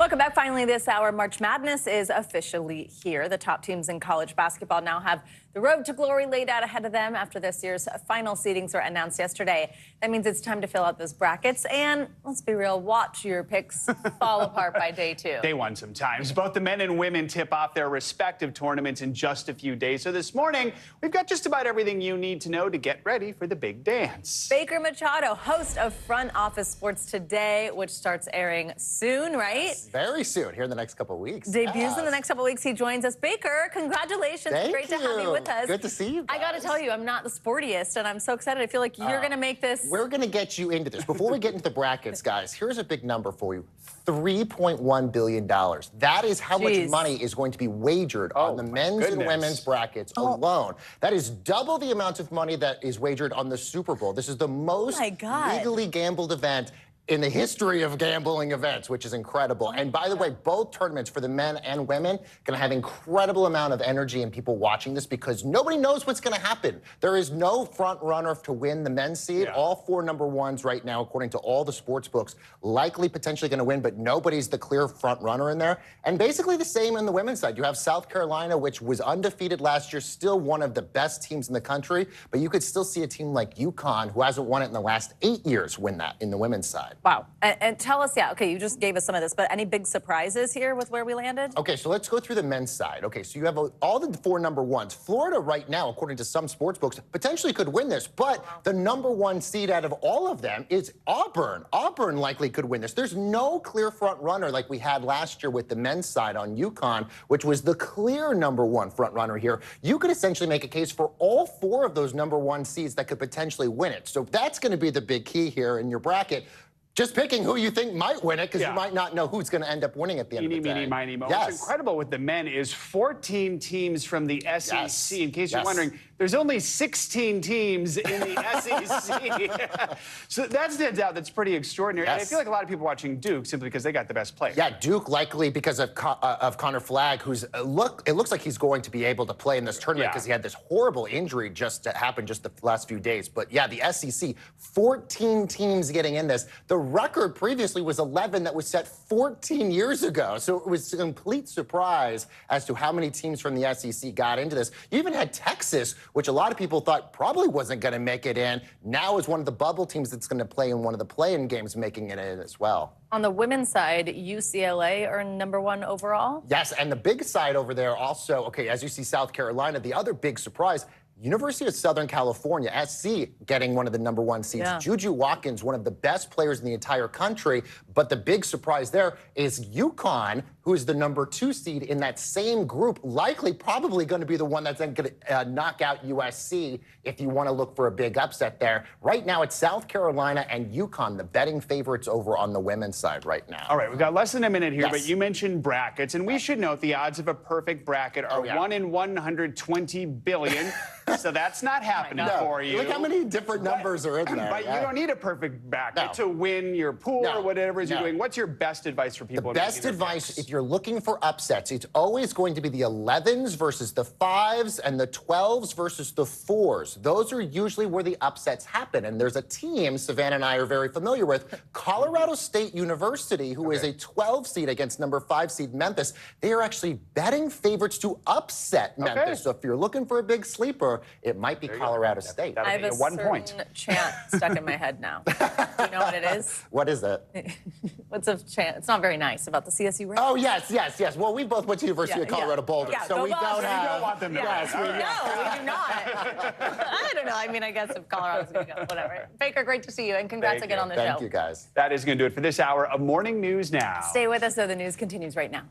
Welcome back. Finally this hour, March Madness is officially here. The top teams in college basketball now have the road to glory laid out ahead of them after this year's final seedings were announced yesterday. That means it's time to fill out those brackets and, let's be real, watch your picks fall apart by day two. Day one sometimes. Both the men and women tip off their respective tournaments in just a few days. So this morning, we've got just about everything you need to know to get ready for the big dance. Baker Machado, host of Front Office Sports Today, which starts airing soon, right? Yes, very soon, here in the next couple of weeks. Debuts in the next couple of weeks. He joins us. Baker, congratulations. Thank Great you. to have you with us. Good to see you guys. I got to tell you, I'm not the sportiest, and I'm so excited. I feel like you're going to make this. We're going to get you into this. Before we get into the brackets, guys, here's a big number for you. $3.1 billion. That is how much money is going to be wagered on the men's and women's brackets alone. That is double the amount of money that is wagered on the Super Bowl. This is the most legally gambled event in the history of gambling events, which is incredible. And by the way, both tournaments for the men and women going to have incredible amount of energy and people watching this because nobody knows what's going to happen. There is no front runner to win the men's seed. All four number ones right now, according to all the sports books, likely potentially going to win, but nobody's the clear front runner in there. And basically the same on the women's side. You have South Carolina, which was undefeated last year, still one of the best teams in the country, but you could still see a team like UConn, who hasn't won it in the last 8 years, win that in the women's side. Wow. And tell us, okay, you just gave us some of this, but any big surprises here with where we landed? Okay, so let's go through the men's side. Okay, so you have all the four number ones. Florida right now, according to some sports books, potentially could win this, but the number one seed out of all of them is Auburn. Auburn likely could win this. There's no clear front runner like we had last year with the men's side on UConn, which was the clear number one front runner here. You could essentially make a case for all four of those number one seeds that could potentially win it. So that's going to be the big key here in your bracket. Just picking who you think might win it because you might not know who's going to end up winning at the end of the day. Eeny, meeny, miny, mo. What's incredible with the men is 14 teams from the SEC. In case you're wondering, there's only 16 teams in the SEC. So that stands out. That's pretty extraordinary. And I feel like a lot of people watching Duke simply because they got the best player. Yeah, Duke likely because of Connor Flagg, who's it looks like he's going to be able to play in this tournament because he had this horrible injury just happened just the last few days. But yeah, the SEC, 14 teams getting in this. The record previously was 11 that was set 14 years ago. So it was a complete surprise as to how many teams from the SEC got into this. You even had Texas, which a lot of people thought probably wasn't going to make it in, now is one of the bubble teams that's going to play in one of the play-in games making it in as well. On the women's side, UCLA are number one overall? Yes, and the big side over there also, okay, as you see South Carolina, the other big surprise, University of Southern California, SC, getting one of the number one seeds. Juju Watkins, one of the best players in the entire country. But the big surprise there is UConn, who is the number two seed in that same group, likely probably going to be the one that's then going to knock out USC if you want to look for a big upset there. Right now, it's South Carolina and UConn, the betting favorites over on the women's side right now. All right, we've got less than a minute here, but you mentioned brackets, and we should note the odds of a perfect bracket are 1 in 120 billion. So that's not happening for you. Look how many different numbers are in there. But you don't need a perfect bracket to win your pool or whatever you're doing. What's your best advice for people? The best advice, if you're looking for upsets, it's always going to be the 11s versus the 5s and the 12s versus the 4s. Those are usually where the upsets happen. And there's a team Savannah and I are very familiar with, Colorado State University, who is a 12 seed against number 5 seed Memphis. They are actually betting favorites to upset Memphis. So if you're looking for a big sleeper, it might be Colorado State. I have a certain chant stuck in my head now. Do you know what it is? What is it? What's a chant? It's not very nice about the CSU Reds. Oh, yes. Well, we both went to University of Colorado Boulder, so we don't have... You don't want them to win. No, we do not. I don't know. I mean, I guess if Colorado's going to go, whatever. Baker, great to see you, and congrats again on the show. Thank you, guys. That is going to do it for this hour of Morning News Now. Stay with us, though. The news continues right now.